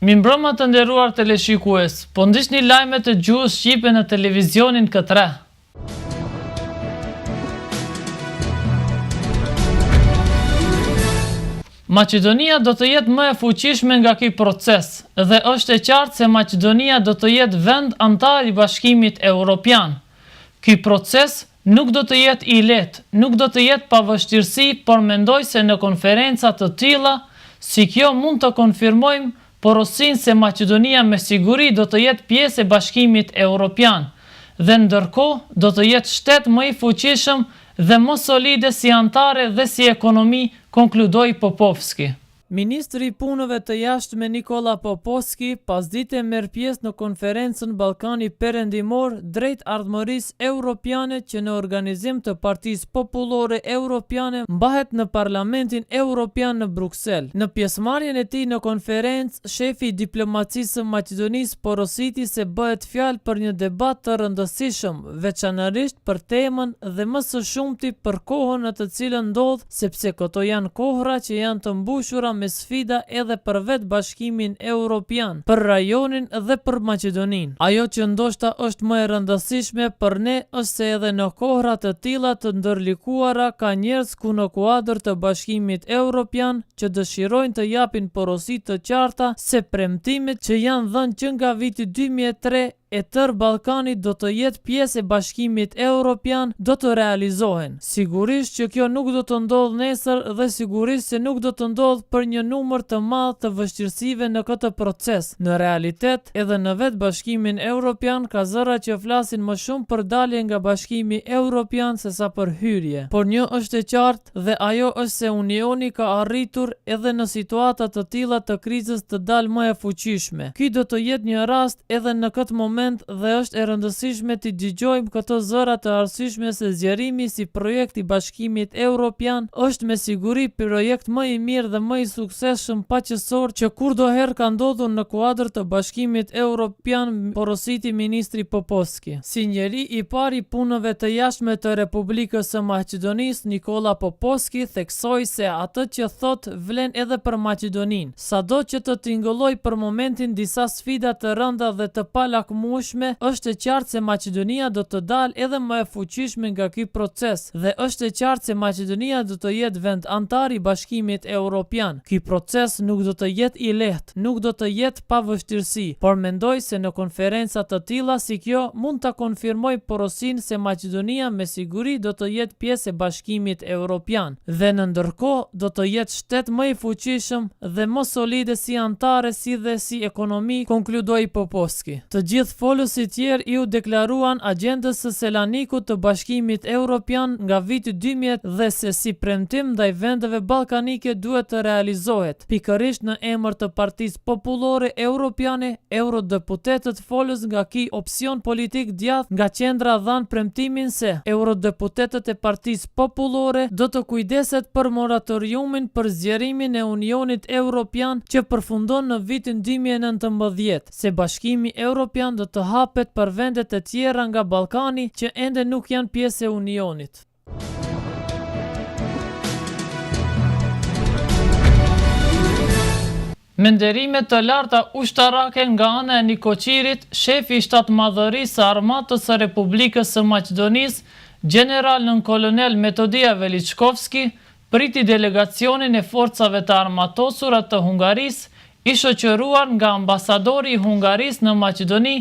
Mirëmbrëma të nderuar teleshikues, po ndiqni lajmet e gjuhës shqipe në televizionin K3. Maqedonia do të jetë më e fuqishme nga ky proces dhe është e qartë se Maqedonia do të jetë vend antar i Bashkimit Evropian. Ky proces nuk do të jetë i lehtë, nuk do të jetë pa vështirësi, por mendoj se në konferenca të tilla si kjo mund të konfirmojmë porosinë se Maqedonia me siguri do të jetë pjesë e Bashkimit Evropian dhe ndërkohë do të jetë shtet më i fuqishëm dhe më solide si antare dhe si ekonomi, konkludoi Popovski. Ministri i Punëve të Jashtme Nikola Popovski pasdite merr pjesë në konferencën Ballkani Perëndimor drejt ardhmërisë europiane që në organizim të Partisë Popullore Europiane mbahet në Parlamentin Europian në Bruksel. Në pjesëmarrjen e tij në konferencë, shefi i diplomacisë së Maqedonisë porositi se bëhet fjalë për një debat të rëndësishëm, veçanërisht për temën dhe më së shumti për kohën në të cilën ndodh, sepse këto janë kohra që janë të mbushura me sfida edhe për vetë Bashkimin Evropian, për rajonin dhe për Maqedoninë. Ajo që ndoshta është më e rëndësishme për ne është se edhe në kohra të tilla të ndërlikuara ka njerëz ku në kuadër të Bashkimit Evropian që dëshirojnë të japin porosi të qarta se premtimet që janë dhënë që nga viti 2003 e tërë Ballkani do të jetë pjesë e Bashkimit Evropian do të realizohen. Sigurisht që kjo nuk do të ndodhë nesër dhe sigurisht se nuk do të ndodhë për një numër të madh të vështirësive në këtë proces. Në realitet, edhe në vetë Bashkimin Evropian ka zëra që flasin më shumë për dalje nga Bashkimi Evropian sesa për hyrje. Por një është e qartë dhe ajo është se Unioni ka arritur edhe në situata të tilla të krizës të dalë më e fuqishme. Ky do të jetë një rast edhe në këtë moment dhe është e rëndësishme të dëgjojmë këto zëra të arsyeshme se zgjerimi si projekt i Bashkimit Evropian është me siguri projekt më i mirë dhe më i suksesshëm paqësor që kurdoherë ka ndodhur në kuadër të Bashkimit Evropian, porositi ministri Popovski. Si njeri i parë i punëve të jashtme të Republikës së Maqedonisë, Nikola Popovski theksoi se atë që thot vlen edhe për Maqedoninë. Sado që të tingëlloj për momentin disa sfida të rënda dhe të është e qartë se Maqedonia do të dalë edhe më e fuqishme nga ky proces dhe është e qartë se Maqedonia do të jetë vend antar i Bashkimit Evropian. Ky proces nuk do të jetë i lehtë, nuk do të jetë pa vështirësi, por mendoj se në konferenca të tilla si kjo mund ta konfirmoj porosinë se Maqedonia me siguri do të jetë pjesë e Bashkimit Evropian dhe në ndërkohë do të jetë shtet më i fuqishëm dhe më solide si antare si dhe si ekonomi, konkludoi Popovski. Të gjithë folësit tjerë iu deklaruan agjendës së Selanikut të Bashkimit Evropian nga viti 2000 dhe se si premtim ndaj vendeve ballkanike duhet të realizohet. Pikërisht në emër të Partisë Popullore Europiane, eurodeputetët folës nga ky opsion politik djathtë nga qendra dhan premtimin se eurodeputetët e Partisë Popullore do të kujdeset për moratoriumin për zgjerimin e Unionit Evropian që përfundon në vitin 2019, se Bashkimi Evropian do të hapet për vendet e tjera nga Ballkani që ende nuk janë pjesë e Unionit. Me nderime të larta ushtarake nga ana e Nikoqirit, shefi i shtatmadhërisë së armatës së Republikës së Maqedonisë, general nën kolonel Metodia Veliçkovski, priti delegacionin e forcave të armatosura të Hungarisë, i shoqëruar nga ambasadori i Hungarisë në Maqedoni,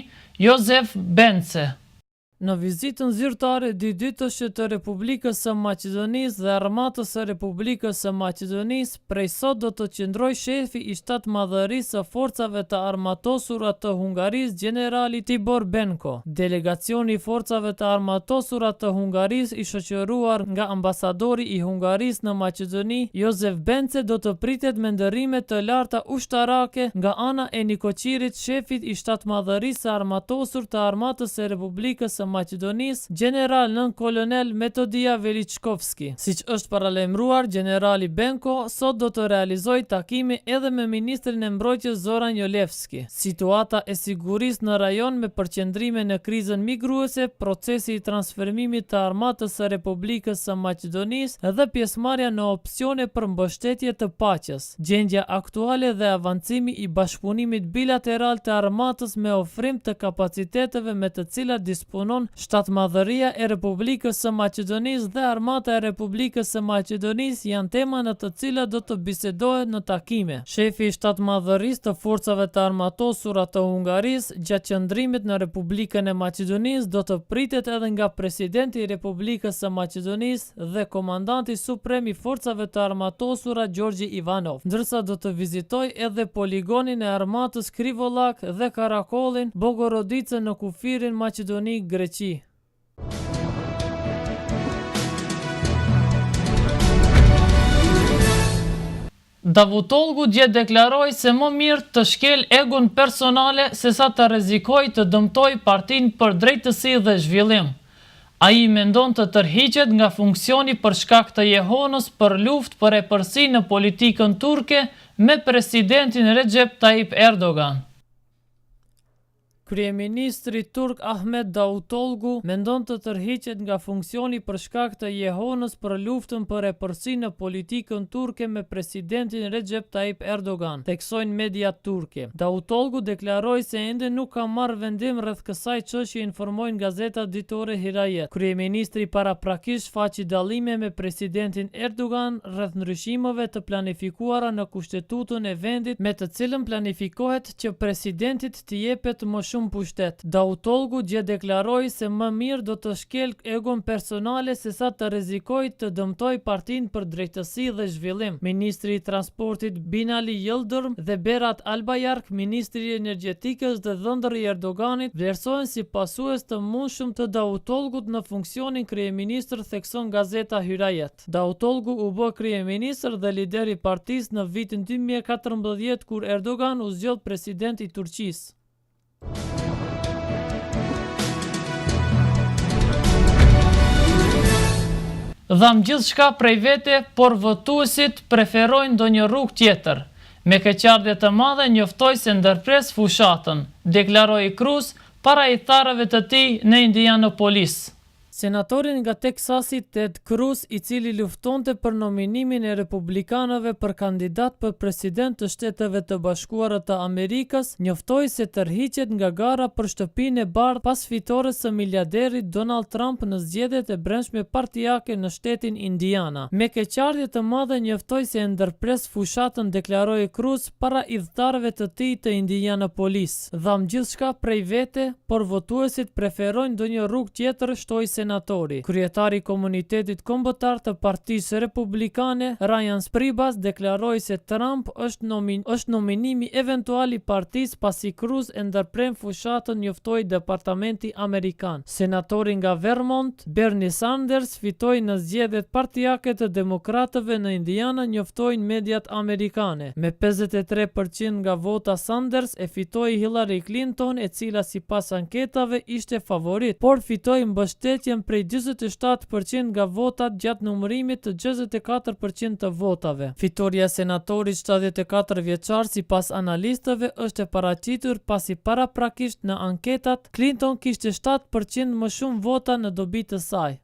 Josef Bence. Në vizitën zyrtare ditëshe të Republikës së Maqedonisë dhe Armatës së Republikës së Maqedonisë, prej sot do të qëndroj shefi i shtatmadhërisë së forcave të armatosura të Hungarisë, generali Tibor Benko. Delegacioni i forcave të armatosura të Hungarisë i shoqëruar nga ambasadori i Hungarisë në Maqedoni, Josef Bence, do të pritet me ndërrime të larta ushtarake nga ana e Nikoqirit, shefit i shtatmadhërisë së armatosur të Armatës së Republikës së së Maqedonisë, general nën kolonel Metodia Veliçkovski. Siç është paralajmëruar, generali Benko sot do të realizojë takime edhe me ministrin e mbrojtjes Zoran Jolevski. Situata e sigurisë në rajon me përqendrime në krizën migruese, procesi i transferimit të armatës së Republikës së Maqedonisë dhe pjesëmarrja në opsione për mbështetje të paqes. Gjendja aktuale dhe avancimi i bashkëpunimit bilateral të armatës me ofrim të kapaciteteve me të cilat disponon Shtatmadhëria e Republikës së Maqedonisë dhe Armata e Republikës së Maqedonisë janë tema në të cilat do të bisedohet në takime. Shefi i Shtatmadhërisë të Forcave të Armatosura të Hungarisë gjatë qëndrimit në Republikën e Maqedonisë do të pritet edhe nga presidenti i Republikës së Maqedonisë dhe komandanti suprem i Forcave të Armatosura Gjorgji Ivanov, ndërsa do të vizitoj edhe poligonin e armatës Krivolak dhe Karakollin, Bogorodice në kufirin Maqedoni, Greqi. Davutolgu dje deklaroi se më mirë të shkel egun personale se sa të rrezikoj të dëmtoj partinë për drejtësi dhe zhvillim. Ai mendon të tërhiqet nga funksioni për shkak të jehonës për luftë për epërsi në politikën turke me presidentin Recep Tayyip Erdogan. Kryeministri turk Ahmet Davutolgu mendon të tërhiqet nga funksioni për shkak të jehonës për luftën për epërsi në politikën turke me presidentin Recep Tayyip Erdogan, theksojnë mediat turke. Davutolgu deklaroi se ende nuk ka marrë vendim rreth kësaj çështje, informojnë gazetat ditore Hirajet. Kryeministri paraprakisht faqi dallime me presidentin Erdogan rreth ndryshimeve të planifikuara në Kushtetutën e vendit, me të cilën planifikohet që presidentit t'i jepet më shumë pushtet. Davutolgu dje deklaroi se më mirë do të shkel egon personale se sa të rrezikoj të dëmtoj partinë për drejtësi dhe zhvillim. Ministri i Transportit Binali Yıldırım dhe Berat Albayrak, ministri i Energjetikës dhe dhëndër i Erdoganit, vlerësohen si pasues të mundshëm të Davutolgut në funksionin kryeministër, thekson gazeta Hirajet. Davutolgu u bë kryeministër dhe lider i partisë në vitin 2014 kur Erdogan u zgjodh president i Turqisë. Dham gjithçka prej vete, por votuesit preferojnë ndonjë rrugë tjetër. Me keqardhje të madhe njoftoi se ndërpres fushatën, deklaroi Cruz para hejtarëve të tij në Indianapolis. Senatorin nga Teksasi Ted Cruz, i cili luftonte për nominimin e republikanëve për kandidat për president të Shteteve të Bashkuara të Amerikës, njoftoi se tërhiqet nga gara për shtëpinë e bardhë pas fitores së miliarderit Donald Trump në zgjedhjet e brendshme partijake në shtetin Indiana. Me keqardhje të madhe njoftoi se ndërpres fushatën, deklaroi Cruz para idhëtarëve të tij të Indianapolis. Dham gjithçka prej vete, por votuesit preferojnë ndonjë rrugë tjetër, shtoi senatori. Kryetari i komunitetit kombëtar të Partisë Republikane, Ryan Spribas, deklaroi se Trump është nominimi eventual i partisë pasi Cruz e ndërpren fushatën, njoftoi Departamenti Amerikan. Senatori nga Vermont, Bernie Sanders, fitoi në zgjedhjet partijake të demokratëve në Indiana, njoftojnë mediat amerikane. Me 53% nga vota, Sanders e fitoi Hillary Clinton, e cila sipas anketave ishte favorit, por fitoi mbështetjen prej 47% nga votat gjatë numërimit të 64% të votave. Fitoria e senatorit 74 vjeçar sipas analistëve është e paraqitur pasi paraprakisht në anketat Clinton kishte 7% më shumë vota në dobi të saj.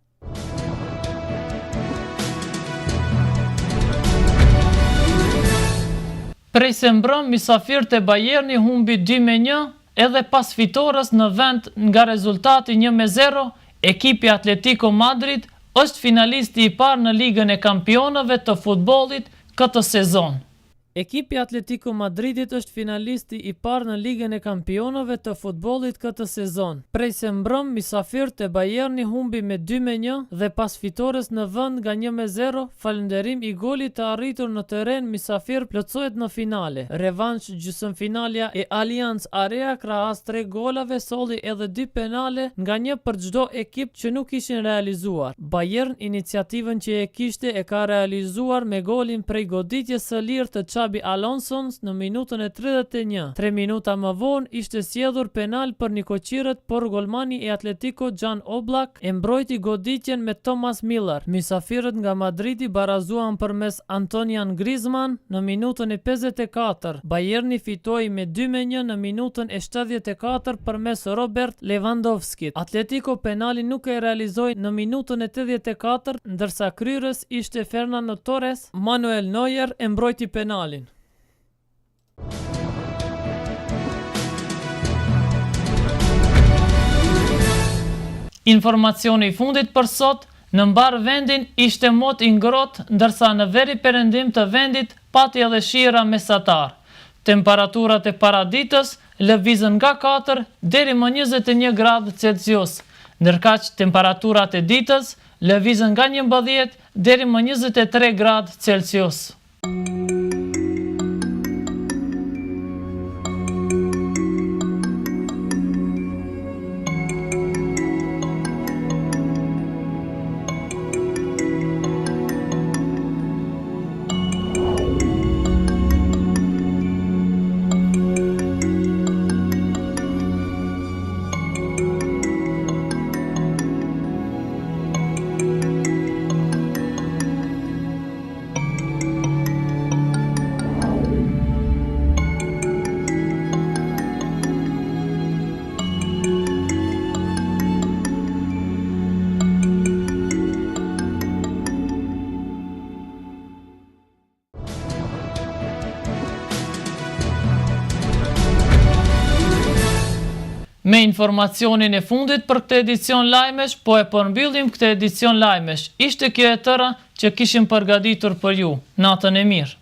Prej se mbrëm, mysafirët e Bayerni humbi 2-1 edhe pas fitores në vend nga rezultati 1-0, ekipi Atletico Madrid është finalisti i parë në Ligën e Kampionëve të futbollit këtë sezon. Ekipi Atletico Madridit është finalisti i parë në Ligën e Kampionëve të futbollit këtë sezon. Prej se mbrëm, mysafirët e Bayerni humbi me 2-1 dhe pas fitores në vend nga 1-0, falënderim i golit të arritur në teren, mysafir plotësohet në finale. Revansh gjysmëfinalja e Allianz Area krahas 3 golave solli edhe 2 penale nga një për çdo ekip që nuk ishin realizuar. Bayern iniciativën që e kishte e ka realizuar me golin prej goditjes së lirë të Xabi Alonso në minutën e 31. 3 minuta më vonë ishte sjellur penal për Nikoqirët, por golmani i Atletico Jan Oblak e mbrojti goditjen me Thomas Müller. Mysafirët nga Madridi barazuan përmes Antonian Griezmann në minutën e 54. Bayerni fitoi me 2-1 në minutën e 74 përmes Robert Lewandowskit. Atletico penalin nuk e realizoi në minutën e 84, ndërsa kryerës ishte Fernando Torres. Manuel Neuer e mbrojti penalin. Informacioni i fundit për sot: në mbar vendin ishte mot i ngrohtë, ndërsa në veri perëndim të vendit pati edhe shira mesatar. Temperaturat e paraditës lëvizën nga 4 deri më 21 gradë Celsius, ndërkaq temperaturat e ditës lëvizën nga 11 deri më 23 gradë Celsius. Me informacionin e fundit për këtë edicion lajmesh, po e përmbyllim këtë edicion lajmesh. Ishte kjo e tëra që kishim përgatitur për ju. Natën e mirë.